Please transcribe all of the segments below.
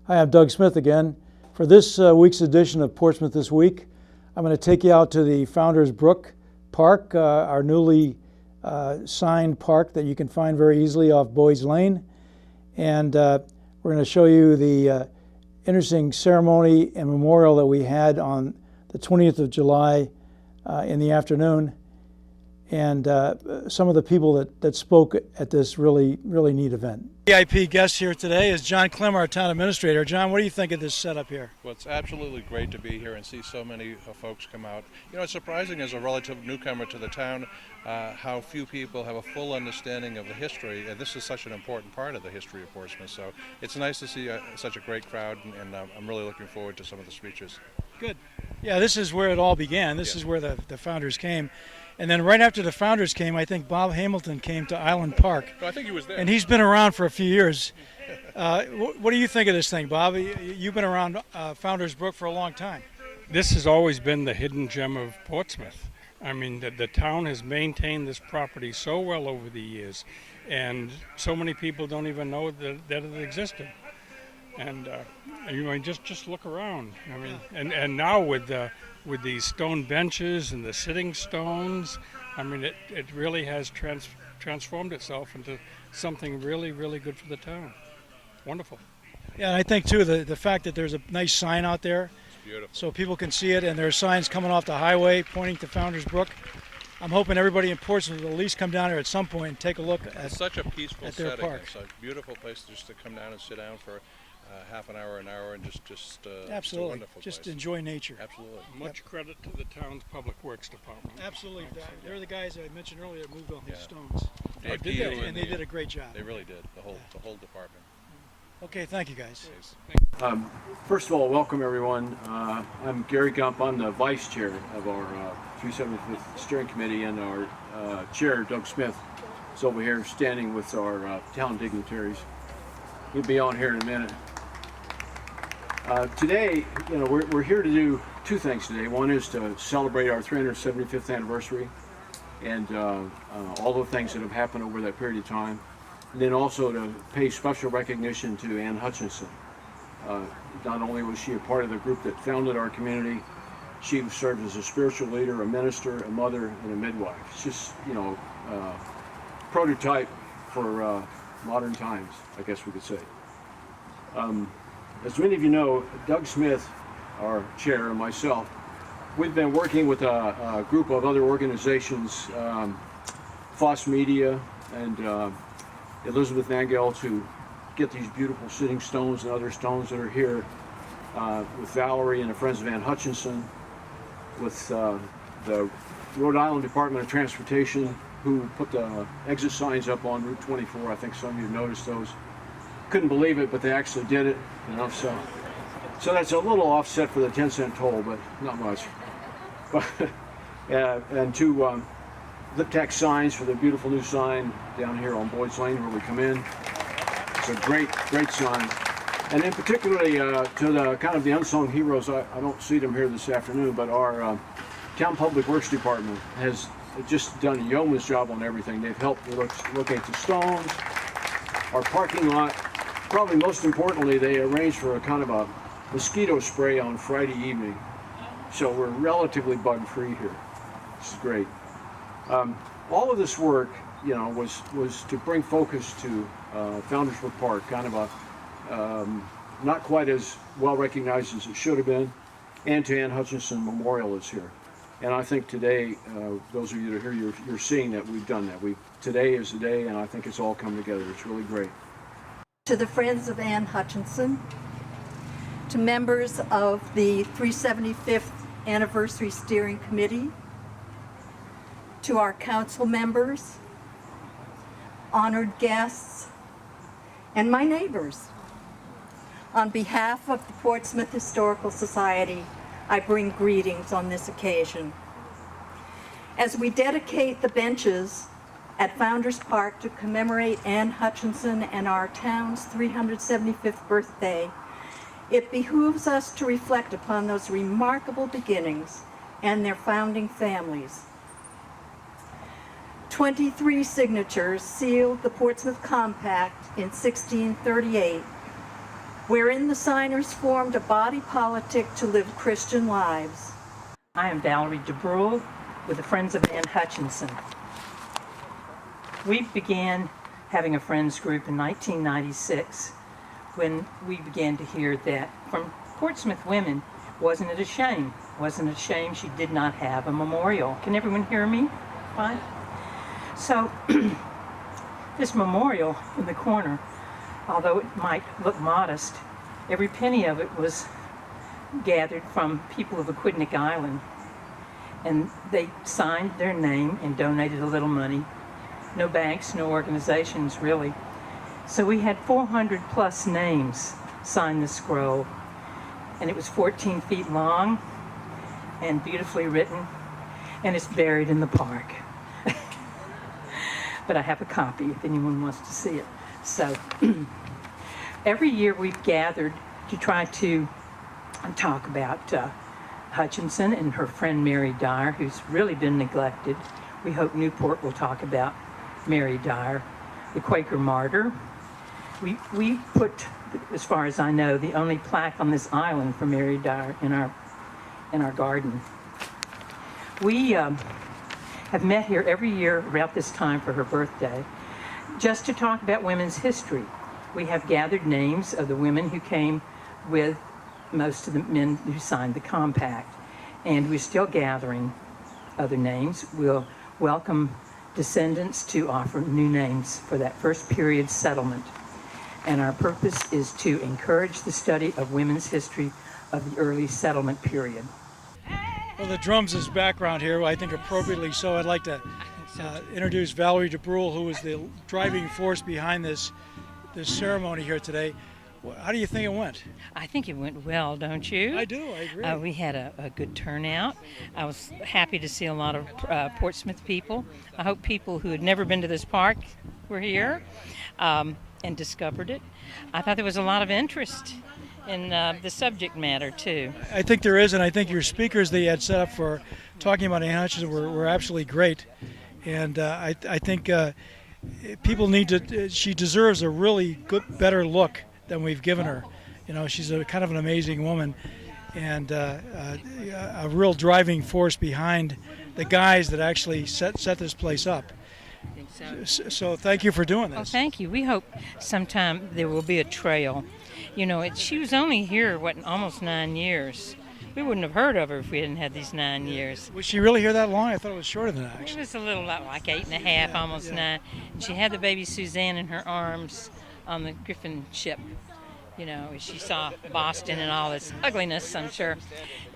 Hi, I'm Doug Smith again. For this week's edition of Portsmouth This Week, I'm going to take you out to the Founders Brook Park, our newly signed park that you can find very easily off Boyd's Lane. And we're going to show you the interesting ceremony and memorial that we had on the 20th of July in the afternoon. And some of the people that spoke at this really neat event. VIP guest here today is John Klimm, our Town Administrator. John, what do you think of this setup here? Well, it's absolutely great to be here and see so many folks come out. You know, it's surprising as a relative newcomer to the town how few people have a full understanding of the history. And this is such an important part of the history of Portsmouth. So it's nice to see such a great crowd, and I'm really looking forward to some of the speeches. Good. Yeah, this is where it all began. This is where the founders came. And then right after the founders came, I think Bob Hamilton came to Island Park. I think he was there. And he's been around for a few years. What do you think of this thing, Bob? You've been around Founders Brook for a long time. This has always been the hidden gem of Portsmouth. I mean, the town has maintained this property so well over the years, and so many people don't even know that it existed. And you know, just look around. I mean, and now with these stone benches and the sitting stones, I mean, it really has transformed itself into something really good for the town. Wonderful. Yeah, and I think too the fact that there's a nice sign out there, It's beautiful, so people can see it, and there are signs coming off the highway pointing to Founders Brook. I'm hoping everybody in Portsmouth will at least come down here at some point and take a look at it's such a peaceful their setting. park. It's a beautiful place just to come down and sit down for half an hour, and just Absolutely. It's a wonderful Just place. enjoy nature. Absolutely. Much credit to the town's Public Works Department. Absolutely. They're the guys I mentioned earlier that moved all these stones. Dave They Pugh did, and they did a great job. They really did. The whole department. Okay, thank you guys. First of all, welcome everyone. I'm Gary Gump. I'm the vice chair of our 375th Steering Committee, and our chair, Doug Smith, is over here standing with our town dignitaries. He'll be on here in a minute. Today, you know, we're here to do two things today. One is to celebrate our 375th anniversary and all the things that have happened over that period of time. And then also to pay special recognition to Anne Hutchinson. Not only was she a part of the group that founded our community, she served as a spiritual leader, a minister, a mother, and a midwife. It's just, you know, prototype for modern times, I guess we could say. As many of you know, Doug Smith, our chair, and myself, we've been working with a group of other organizations, Foss Media and Elizabeth Angel, to get these beautiful sitting stones and other stones that are here, with Valerie and the Friends of Anne Hutchinson, with the Rhode Island Department of Transportation, who put the exit signs up on Route 24. I think some of you noticed those. Couldn't believe it, but they actually did it, you know, so that's a little offset for the 10-cent toll, but not much. But and two lip tack signs for the beautiful new sign down here on Boyd's Lane where we come in. It's a great sign. And then particularly to the kind of the unsung heroes, I don't see them here this afternoon, but our Town Public Works Department has just done a yeoman's job on everything. They've helped locate the stones, our parking lot. Probably most importantly, they arranged for a kind of a mosquito spray on Friday evening. So we're relatively bug-free here. This is great. All of this work, you know, was to bring focus to Founders Brook Park, kind of a not quite as well recognized as it should have been, and to Anne Hutchinson Memorial is here. And I think today, those of you that are here, you're seeing that we've done that. Today is the day, and I think it's all come together. It's really great. To the Friends of Anne Hutchinson, to members of the 375th Anniversary Steering Committee, to our council members, honored guests, and my neighbors. On behalf of the Portsmouth Historical Society, I bring greetings on this occasion. As we dedicate the benches at Founders Park to commemorate Anne Hutchinson and our town's 375th birthday, it behooves us to reflect upon those remarkable beginnings and their founding families. 23 signatures sealed the Portsmouth Compact in 1638, wherein the signers formed a body politic to live Christian lives. I am Valerie DeBrule with the Friends of Anne Hutchinson. We began having a friends group in 1996 when we began to hear that from Portsmouth women, wasn't it a shame? Wasn't it a shame she did not have a memorial? Can everyone hear me? Fine? So this memorial in the corner, although it might look modest, every penny of it was gathered from people of Aquidneck Island, and they signed their name and donated a little money. No banks, no organizations really. So we had 400 plus names sign the scroll, and it was 14 feet long and beautifully written, and it's buried in the park. But I have a copy if anyone wants to see it. So every year we've gathered to try to talk about Hutchinson and her friend Mary Dyer, who's really been neglected. We hope Newport will talk about Mary Dyer, the Quaker martyr. We put, as far as I know, the only plaque on this island for Mary Dyer in our garden. We have met here every year about this time for her birthday, just to talk about women's history. We have gathered names of the women who came with most of the men who signed the compact, and we're still gathering other names. We'll welcome descendants to offer new names for that first period settlement. And our purpose is to encourage the study of women's history of the early settlement period. Well, the drums is background here, I think appropriately so. I'd like to introduce Valerie DeBrule, who is the driving force behind this ceremony here today. How do you think it went? I think it went well, don't you? I do, I agree. We had a good turnout. I was happy to see a lot of Portsmouth people. I hope people who had never been to this park were here and discovered it. I thought there was a lot of interest in the subject matter, too. I think there is, and I think your speakers they had set up for talking about Anne Hutchinson were absolutely great. And I think people need to, she deserves a really good, better look than we've given her. You know, she's a kind of an amazing woman and a real driving force behind the guys that actually set this place up. So thank you for doing this. Oh, thank you. We hope sometime there will be a trail. You know, she was only here, almost 9 years. We wouldn't have heard of her if we hadn't had these 9 years. Was she really here that long? I thought it was shorter than that, actually. It was a little like 8.5, almost 9. And she had the baby Suzanne in her arms on the Griffin ship. You know, she saw Boston and all its ugliness, I'm sure,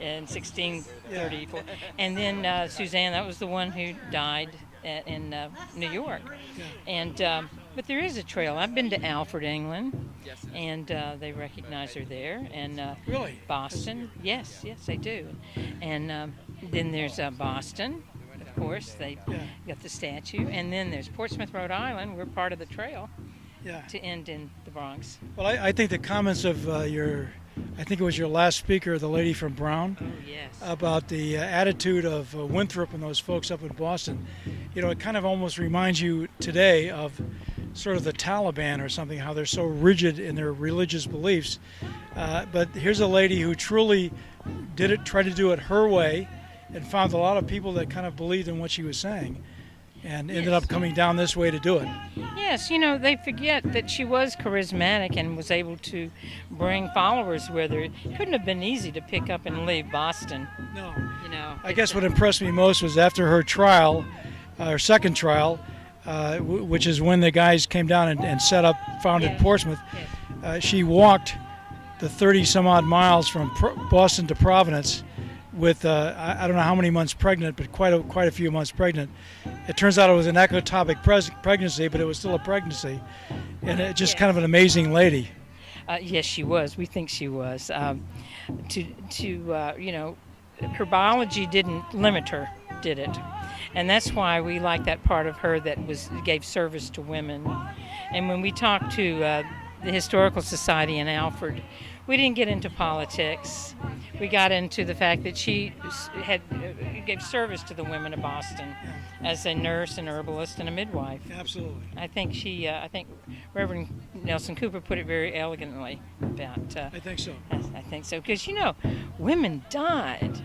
in 1634. And then Suzanne, that was the one who died in New York. And but there is a trail. I've been to Alfred, England, and they recognize her there. And Really? Boston, yes, they do. And then there's Boston, of course. They got the statue. And then there's Portsmouth, Rhode Island. We're part of the trail to end in the Bronx. Well, I think the comments of I think it was your last speaker, the lady from Brown, about the attitude of Winthrop and those folks up in Boston. You know, it kind of almost reminds you today of sort of the Taliban or something, how they're so rigid in their religious beliefs. But here's a lady who truly tried to do it her way and found a lot of people that kind of believed in what she was saying and ended up coming down this way to do it. Yes, you know, they forget that she was charismatic and was able to bring followers with her. It couldn't have been easy to pick up and leave Boston. No. You know. I guess what impressed me most was after her trial, her second trial, which is when the guys came down and founded Portsmouth, she walked the 30 some odd miles from Boston to Providence with I don't know how many months pregnant, but quite a few months pregnant. It turns out it was an ectopic pregnancy, but it was still a pregnancy, and it just kind of an amazing lady. Yes, she was. We think she was. You know, her biology didn't limit her, did it? And that's why we like that part of her that gave service to women. And when we talked to the Historical Society in Alfred, we didn't get into politics. We got into the fact that she gave service to the women of Boston as a nurse, an herbalist, and a midwife. Absolutely. I think I think Reverend Nelson Cooper put it very elegantly about. I think so. I think so, because women died.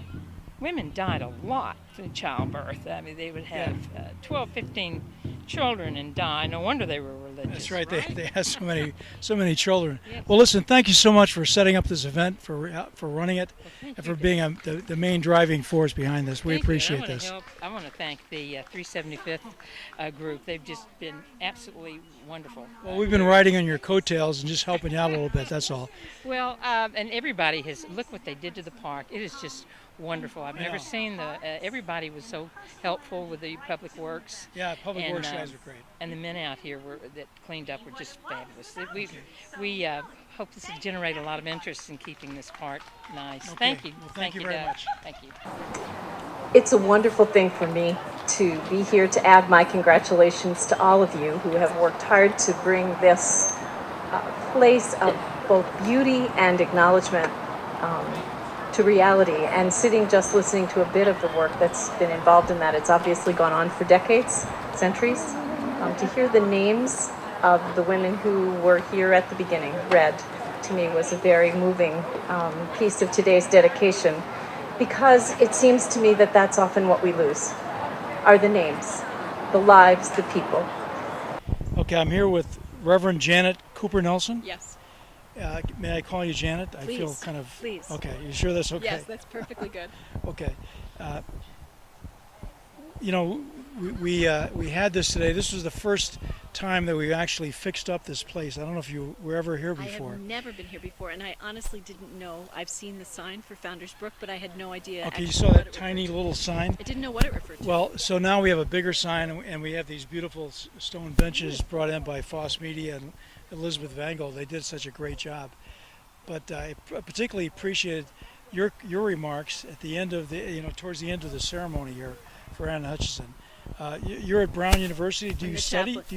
Women died a lot in childbirth. I mean, they would have 12, 15 children and die. No wonder they were religious. That's right. They had so many children. Yes. Well, listen. Thank you so much for setting up this event, for running it, and for being the main driving force behind this. We appreciate this. I want to thank the 375th group. They've just been absolutely wonderful. Well, we've been riding on your coattails and just helping you out a little bit. That's all. Well, and everybody has look what they did to the park. It is just wonderful. I've never seen everybody was so helpful with the public works. Yeah, public works guys are great. And the men out here that cleaned up were just fabulous. We hope this will generate a lot of interest in keeping this park nice. Okay. Thank you. Well, thank you very much. Thank you. It's a wonderful thing for me to be here to add my congratulations to all of you who have worked hard to bring this place of both beauty and acknowledgement to reality. And sitting just listening to a bit of the work that's been involved in that, it's obviously gone on for decades, centuries. To hear the names of the women who were here at the beginning read, to me, was a very moving piece of today's dedication, because it seems to me that that's often what we lose, are the names, the lives, the people. Okay, I'm here with Reverend Janet Cooper Nelson. Yes. May I call you Janet? Please. I feel kind of... Please. Okay, you sure that's okay? Yes, that's perfectly good. Okay. We had this today. This was the first time that we actually fixed up this place. I don't know if you were ever here before. I have never been here before, and I honestly didn't know. I've seen the sign for Founders Brook, but I had no idea. Okay, you saw that tiny little sign? I didn't know what it referred to. Well, so now we have a bigger sign, and we have these beautiful stone benches brought in by Foss Media and Elizabeth Vangold. They did such a great job. But I particularly appreciated your remarks at the end of towards the end of the ceremony here for Anne Hutchinson. You're at Brown University. Do you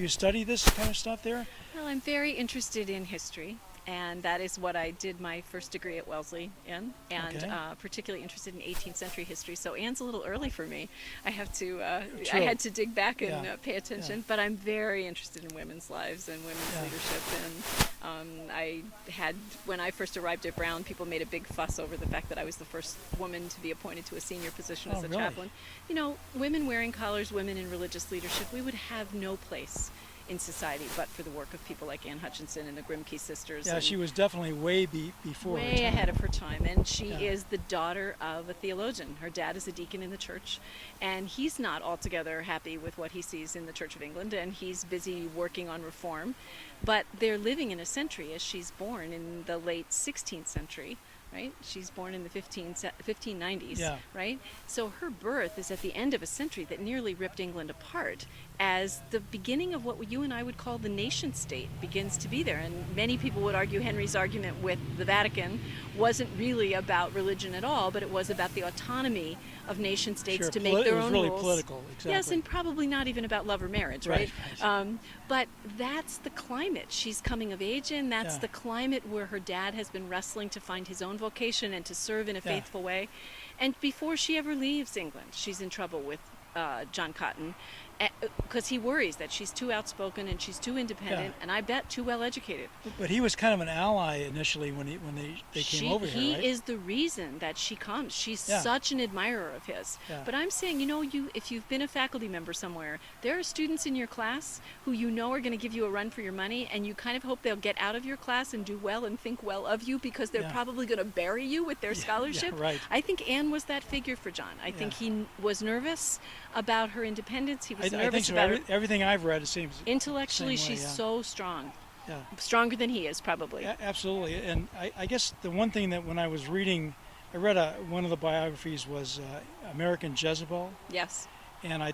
study this kind of stuff there? Well, I'm very interested in history, and that is what I did my first degree at Wellesley in, and Okay. Particularly interested in 18th century history. So Anne's a little early for me. I had to dig back and pay attention, but I'm very interested in women's lives and women's leadership. And when I first arrived at Brown, people made a big fuss over the fact that I was the first woman to be appointed to a senior position as a chaplain. Women wearing collars, women in religious leadership, we would have no place in society but for the work of people like Anne Hutchinson and the Grimke sisters. Yeah, she was definitely way before her time. Way ahead of her time, and she is the daughter of a theologian. Her dad is a deacon in the church, and he's not altogether happy with what he sees in the Church of England, and he's busy working on reform. But they're living in a century, as she's born in the late 16th century, right? She's born in the 1590s, right? So her birth is at the end of a century that nearly ripped England apart, as the beginning of what you and I would call the nation state begins to be there. And many people would argue Henry's argument with the Vatican wasn't really about religion at all, but it was about the autonomy of nation states to make their own rules. It was really political, exactly. Yes, and probably not even about love or marriage, right? But that's the climate she's coming of age in. That's the climate where her dad has been wrestling to find his own vocation and to serve in a faithful way. And before she ever leaves England, she's in trouble with John Cotton, because he worries that she's too outspoken and she's too independent, and I bet too well educated. But he was kind of an ally initially when they came over here, right? He is the reason that she comes. She's such an admirer of his. But I'm saying, if you've been a faculty member somewhere, there are students in your class who are going to give you a run for your money, and you kind of hope they'll get out of your class and do well and think well of you, because they're probably going to bury you with their scholarship. Right. I think Anne was that figure for John. I think he was nervous about her independence. He was nervous I think so. about Everything I've read, it seems intellectually she's so strong. Stronger than he is, probably. Absolutely. And I guess the one thing that when I was reading, I read one of the biographies was American Jezebel. Yes. And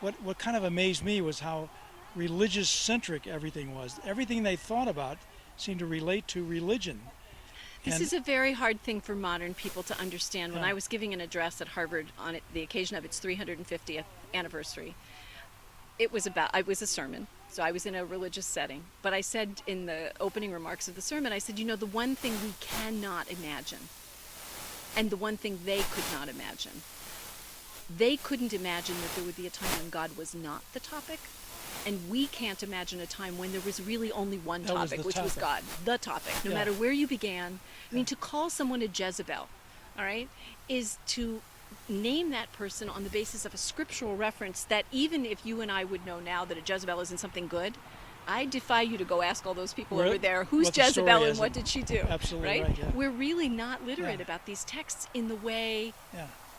what kind of amazed me was how religious centric everything was. Everything they thought about seemed to relate to religion. This is a very hard thing for modern people to understand. When I was giving an address at Harvard on the occasion of its 350th anniversary, it was a sermon, So I was in a religious setting. But I said in the opening remarks of the sermon, I said, you know, the one thing we cannot imagine, and the one thing they could not imagine, they couldn't imagine that there would be a time when God was not the topic. And we can't imagine a time when there was really only one topic, which was God, the topic, no matter where you began. I mean, to call someone a Jezebel, all right, is to name that person on the basis of a scriptural reference that even if you and I would know now that a Jezebel isn't something good, I defy you to go ask all those people over there, who's Jezebel and what did she do? Absolutely right, yeah. We're really not literate about these texts in the way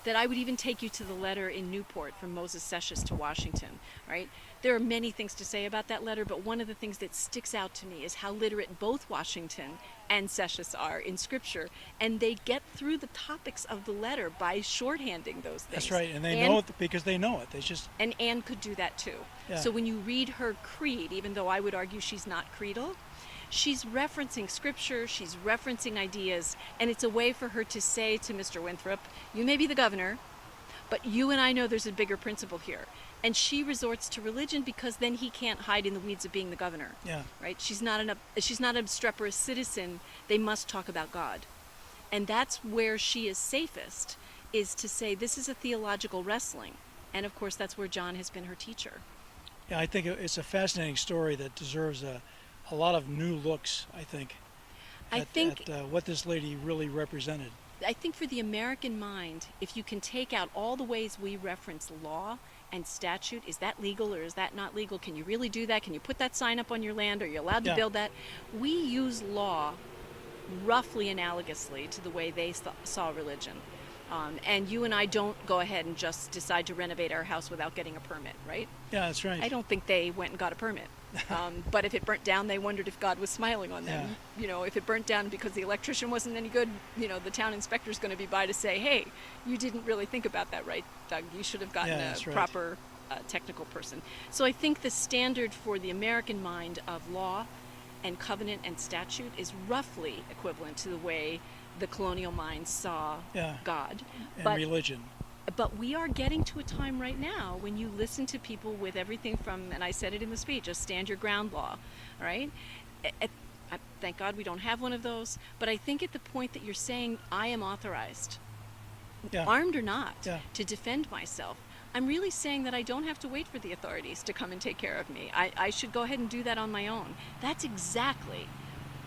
that I would even take you to the letter in Newport from Moses Sessions to Washington, right? There are many things to say about that letter, but one of the things that sticks out to me is how literate both Washington and Sessions are in Scripture, and they get through the topics of the letter by shorthanding those things. That's right, and they know it because they know it. They just And Anne could do that too. Yeah. So when you read her creed, even though I would argue she's not creedal, she's referencing Scripture, she's referencing ideas, and it's a way for her to say to Mr. Winthrop, you may be the governor, but you and I know there's a bigger principle here. And she resorts to religion because then he can't hide in the weeds of being the governor. Yeah. Right? She's not an obstreperous citizen. They must talk about God. And that's where she is safest, is to say this is a theological wrestling. And of course that's where John has been her teacher. Yeah, I think it's a fascinating story that deserves a lot of new looks, I think, at what this lady really represented. I think for the American mind, if you can take out all the ways we reference law and statute, is that legal or is that not legal? Can you really do that? Can you put that sign up on your land? Are you allowed to build that? We use law roughly analogously to the way they saw religion. And you and I don't go ahead and just decide to renovate our house without getting a permit, right? Yeah, that's right. I don't think they went and got a permit. But if it burnt down, they wondered if God was smiling on them. Yeah. You know, if it burnt down because the electrician wasn't any good, you know, the town inspector's going to be by to say, hey, you didn't really think about that right, Doug. You should have gotten a proper technical person. So I think the standard for the American mind of law and covenant and statute is roughly equivalent to the way the colonial mind saw God. And religion. But we are getting to a time right now when you listen to people with everything from, and I said it in the speech, a stand your ground law, all right? Thank God we don't have one of those, but I think at the point that you're saying I am authorized, armed or not, to defend myself, I'm really saying that I don't have to wait for the authorities to come and take care of me. I should go ahead and do that on my own. That's exactly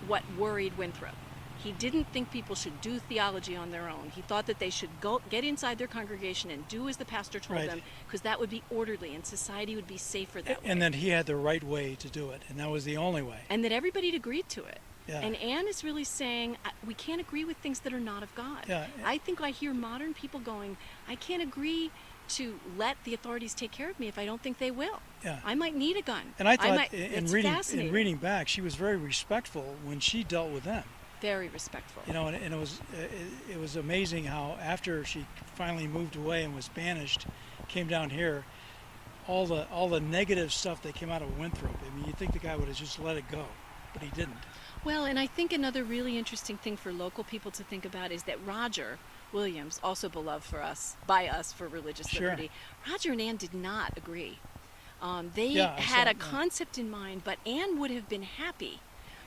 what worried Winthrop. He didn't think people should do theology on their own. He thought that they should go get inside their congregation and do as the pastor told them, because that would be orderly and society would be safer that way. And that he had the right way to do it, and that was the only way. And that everybody had agreed to it. Yeah. And Anne is really saying, we can't agree with things that are not of God. Yeah. I think I hear modern people going, I can't agree to let the authorities take care of me if I don't think they will. Yeah. I might need a gun. And I thought in reading back, she was very respectful when she dealt with them. Very respectful. You know, and it was amazing how after she finally moved away and was banished, came down here, all the negative stuff that came out of Winthrop. I mean, you'd think the guy would have just let it go, but he didn't. Well, and I think another really interesting thing for local people to think about is that Roger Williams, also beloved by us for religious liberty, Roger and Anne did not agree. They had a concept in mind, but Anne would have been happy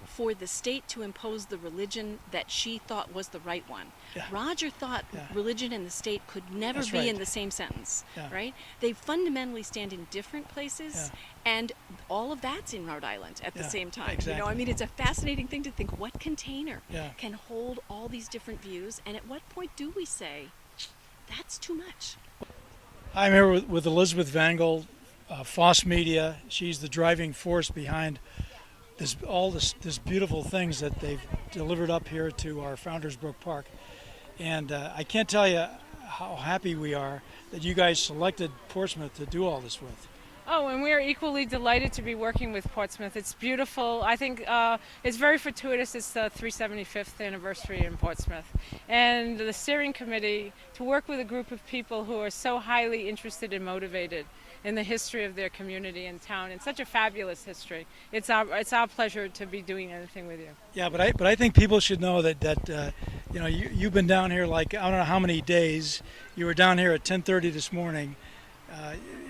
for the state to impose the religion that she thought was the right one. Yeah. Roger thought religion and the state could never be in the same sentence, right? They fundamentally stand in different places, and all of that's in Rhode Island at the same time. Exactly. You know, I mean, it's a fascinating thing to think what container can hold all these different views, and at what point do we say, that's too much? I'm here with Elizabeth Vangel, Foss Media. She's the driving force behind this beautiful things that they've delivered up here to our Founders Brook Park. And I can't tell you how happy we are that you guys selected Portsmouth to do all this with. Oh, and we're equally delighted to be working with Portsmouth. It's beautiful. I think it's very fortuitous. It's the 375th anniversary in Portsmouth. And the steering committee, to work with a group of people who are so highly interested and motivated in the history of their community and town, and such a fabulous history. It's our pleasure to be doing anything with you. Yeah, but I think people should know that you know, you've been down here like I don't know how many days. You were down here at 10:30 this morning.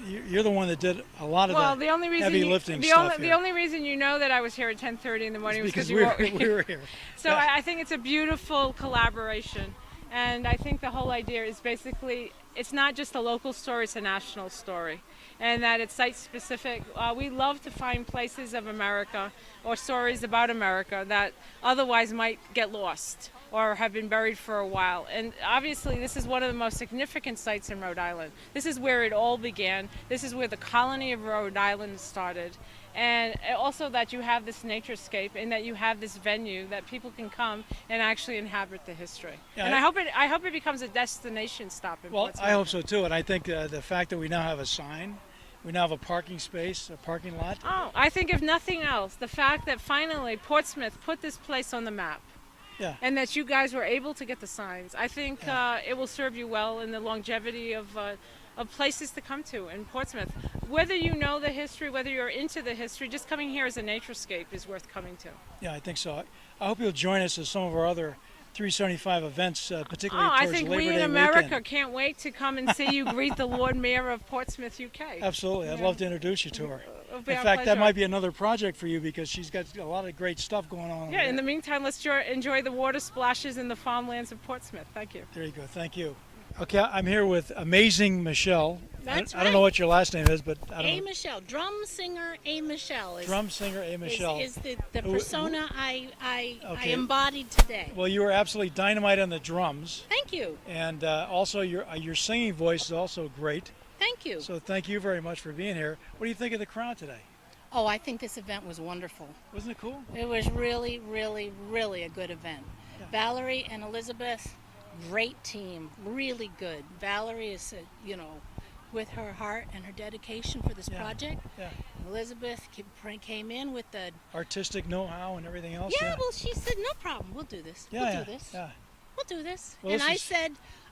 you're the one that did a lot of Well, the only reason heavy lifting stuff the only reason you know that I was here at 10:30 in the morning was because because we were here. So I think it's a beautiful collaboration, and I think the whole idea is basically it's not just a local story, it's a national story, and that it's site specific. We love to find places of America or stories about America that otherwise might get lost or have been buried for a while. And obviously this is one of the most significant sites in Rhode Island. This is where it all began. This is where the colony of Rhode Island started. And also that you have this naturescape and that you have this venue that people can come and actually inhabit the history. Yeah, and I hope it becomes a destination stop in Well, Portsmouth. I hope so too, and I think the fact that we now have a sign, we now have a parking space, a parking lot. Oh, I think if nothing else, the fact that finally Portsmouth put this place on the map. Yeah. And that you guys were able to get the signs. I think it will serve you well in the longevity of places to come to in Portsmouth. Whether you know the history, whether you're into the history, just coming here as a naturescape is worth coming to. Yeah, I think so. I hope you'll join us at some of our other 375 events, particularly I towards think Labor we Day in America weekend. can't wait to come and see you greet the Lord Mayor of Portsmouth, UK. Absolutely. I'd love to introduce you to her. It'll be In our fact, that pleasure. might be another project for you because she's got a lot of great stuff going on. Yeah, in the meantime, let's enjoy the water splashes in the farmlands of Portsmouth. Thank you. There you go. Thank you. Okay, I'm here with amazing Michelle. That's I don't know what your last name is, but I don't A. know. Michelle, drum singer A. Michelle is, Drum singer A. Michelle. is the persona I Okay. embodied today. Well, you were absolutely dynamite on the drums, Thank you. and also your singing voice is also great. Thank you. So thank you very much for being here. What do you think of the crowd today? Oh, I think this event was wonderful. Wasn't it cool? It was really, really, really a good event. Yeah. Valerie and Elizabeth, great team, really good. Valerie is, with her heart and her dedication for this Yeah. project. Yeah. Elizabeth came in with the, Artistic know-how and everything else. well, she said, no problem, we'll do this. Yeah, we'll yeah, do this. yeah. We'll do this. Well, And this I is- said,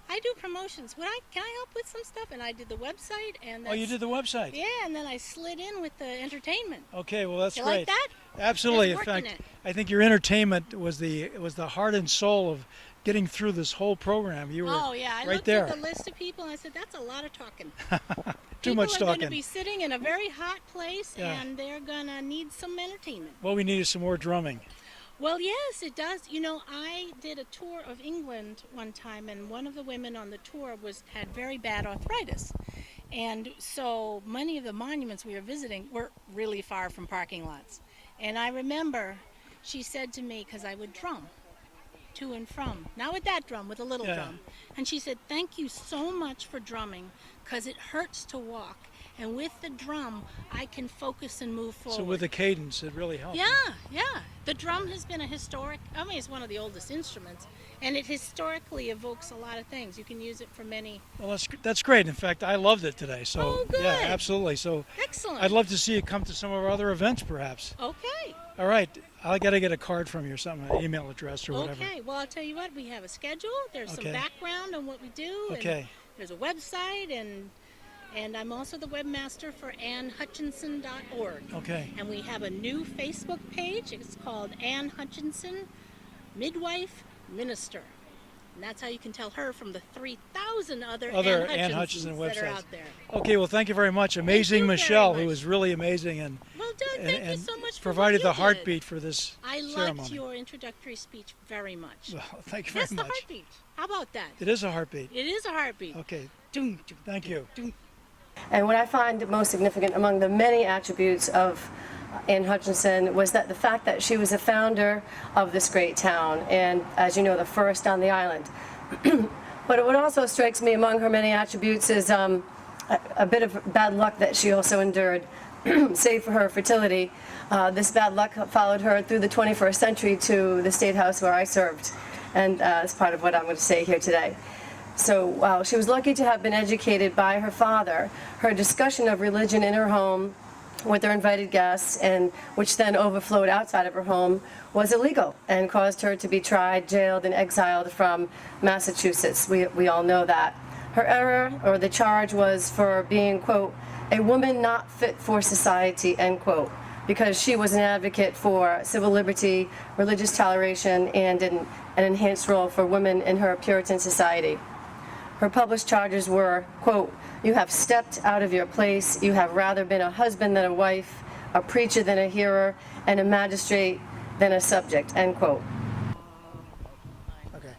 I do promotions. Can I help with some stuff? And I did the website and Oh, you did the website? Yeah, and then I slid in with the entertainment. Okay, well that's You great. like that? Absolutely. In Just working fact, it. I think your entertainment was the heart and soul of getting through this whole program. You were Oh yeah, I right looked there. at the list of people and I said, that's a lot of talking. Too much People are going talking. to be sitting in a very hot place Yeah. and they're going to need some entertainment. Well, we needed some more drumming. Well, yes, it does. I did a tour of England one time, and one of the women on the tour had very bad arthritis. And so many of the monuments we were visiting were really far from parking lots. And I remember she said to me, because I would drum to and from, not with that drum, with a little Yeah. drum. And she said, thank you so much for drumming, because it hurts to walk. And with the drum, I can focus and move forward. So with the cadence, it really helped. Yeah. The drum has been it's one of the oldest instruments, and it historically evokes a lot of things. You can use it for many. Well, that's great. In fact, I loved it today. So Oh, good. yeah, absolutely. So Excellent. I'd love to see you come to some of our other events, perhaps. Okay. All right, I got to get a card from you or something, an email address or whatever. Okay. Well, I'll tell you what. We have a schedule. There's Okay. some background on what we do. and Okay. There's a website, and I'm also the webmaster for AnneHutchinson.org. Okay. And we have a new Facebook page. It's called Anne Hutchinson, Midwife Minister. And that's how you can tell her from the 3,000 other Anne Hutchinsons Hutchinson that are websites. out there. Okay, well, thank you very much. Amazing you very Michelle, who much. was really amazing and Well done. Thank you so much for provided what the you did. heartbeat for this I liked ceremony. your introductory speech very much. Well, thank you very That's much. the heartbeat. How about that? It is a heartbeat. It is a heartbeat. Okay, Doom, doom, thank you. doom. And what I find most significant among the many attributes of Anne Hutchinson was that the fact that she was a founder of this great town, and as you know, the first on the island. But what also strikes me among her many attributes is a bit of bad luck that she also endured, save for her fertility. This bad luck followed her through the 21st century to the State House where I served, and that's part of what I'm going to say here today. So while she was lucky to have been educated by her father, her discussion of religion in her home with her invited guests, and which then overflowed outside of her home, was illegal and caused her to be tried, jailed, and exiled from Massachusetts. We all know that. Her error, or the charge, was for being, quote, a woman not fit for society, end quote, because she was an advocate for civil liberty, religious toleration, and an enhanced role for women in her Puritan society. Her published charges were, quote, You have stepped out of your place. You have rather been a husband than a wife, a preacher than a hearer, and a magistrate than a subject, end quote. Okay.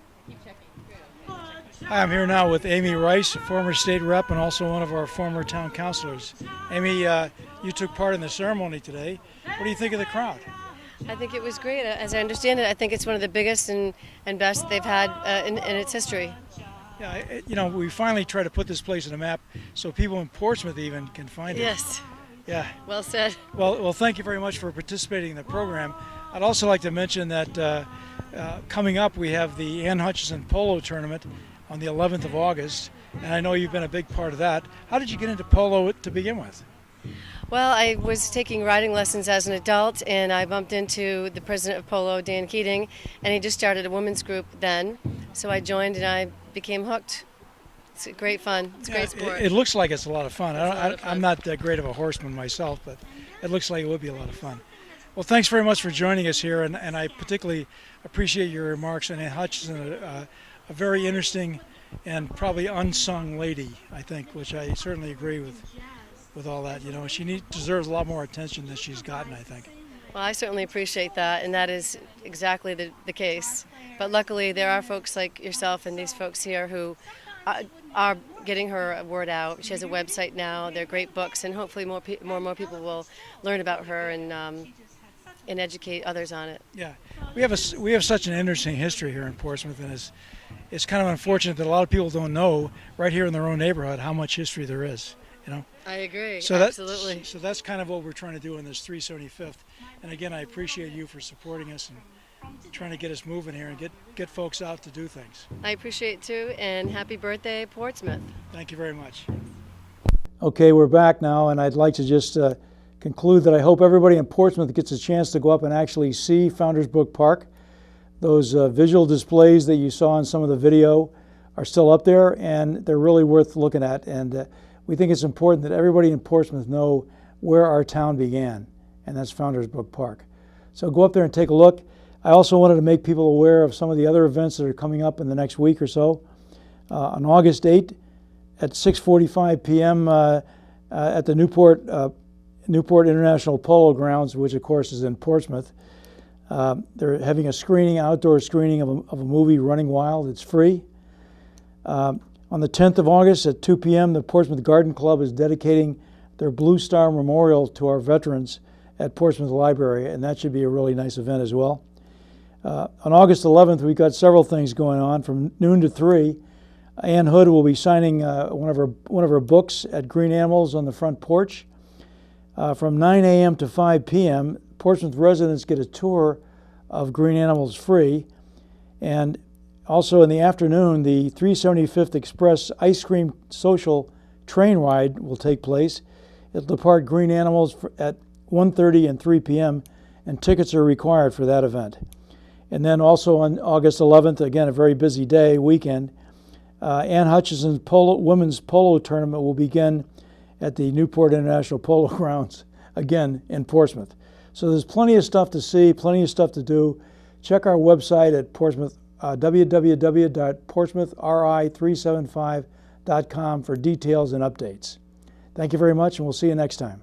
Hi, I'm here now with Amy Rice, former state rep and also one of our former town councilors. Amy, you took part in the ceremony today. What do you think of the crowd? I think it was great. As I understand it, I think it's one of the biggest and best they've had in its history. Yeah, we finally try to put this place on a map so people in Portsmouth even can find it. Yes. Yeah. Well said. Well, thank you very much for participating in the program. I'd also like to mention that coming up we have the Anne Hutchinson Polo Tournament on the 11th of August, and I know you've been a big part of that. How did you get into polo to begin with? Well, I was taking riding lessons as an adult, and I bumped into the president of Polo, Dan Keating, and he just started a women's group then. So I joined, and I became hooked. It's great fun. It's a great sport. It looks like it's a lot of fun. Fun. I'm not that great of a horseman myself, but it looks like it would be a lot of fun. Well, thanks very much for joining us here, and I particularly appreciate your remarks on Anne Hutchinson, a very interesting and probably unsung lady, I think, which I certainly agree with all that. She deserves a lot more attention than she's gotten, I think. Well, I certainly appreciate that, and that is exactly the case. But luckily, there are folks like yourself and these folks here who are getting her word out. She has a website now. They're great books, and hopefully more and more people will learn about her and educate others on it. Yeah, we have such an interesting history here in Portsmouth, and it's kind of unfortunate that a lot of people don't know right here in their own neighborhood how much history there is. I agree. Absolutely. So that's kind of what we're trying to do in this 375th. And again, I appreciate you for supporting us and trying to get us moving here and get folks out to do things. I appreciate it too, and happy birthday, Portsmouth. Thank you very much. Okay, we're back now, and I'd like to just conclude that I hope everybody in Portsmouth gets a chance to go up and actually see Founders Brook Park. Those visual displays that you saw in some of the video are still up there, and they're really worth looking at. And we think it's important that everybody in Portsmouth know where our town began, and that's Founders Brook Park. So go up there and take a look. I also wanted to make people aware of some of the other events that are coming up in the next week or so. On August 8th at 6:45 p.m. At the Newport International Polo Grounds, which of course is in Portsmouth, they're having a outdoor screening of a movie, Running Wild. It's free. On the 10th of August at 2 p.m., the Portsmouth Garden Club is dedicating their Blue Star Memorial to our veterans at Portsmouth Library, and that should be a really nice event as well. On August 11th, we've got several things going on. From noon to 3, Anne Hood will be signing one of her books at Green Animals on the front porch. From 9 a.m. to 5 p.m., Portsmouth residents get a tour of Green Animals free. And also in the afternoon, the 375th Express Ice Cream Social Train Ride will take place. It'll depart Green Animals at 1:30 and 3 p.m., and tickets are required for that event. And then also on August 11th, again, a very busy day, weekend, Anne Hutchinson's women's polo tournament will begin at the Newport International Polo Grounds, again, in Portsmouth. So there's plenty of stuff to see, plenty of stuff to do. Check our website at Portsmouth, www.portsmouthri375.com for details and updates. Thank you very much, and we'll see you next time.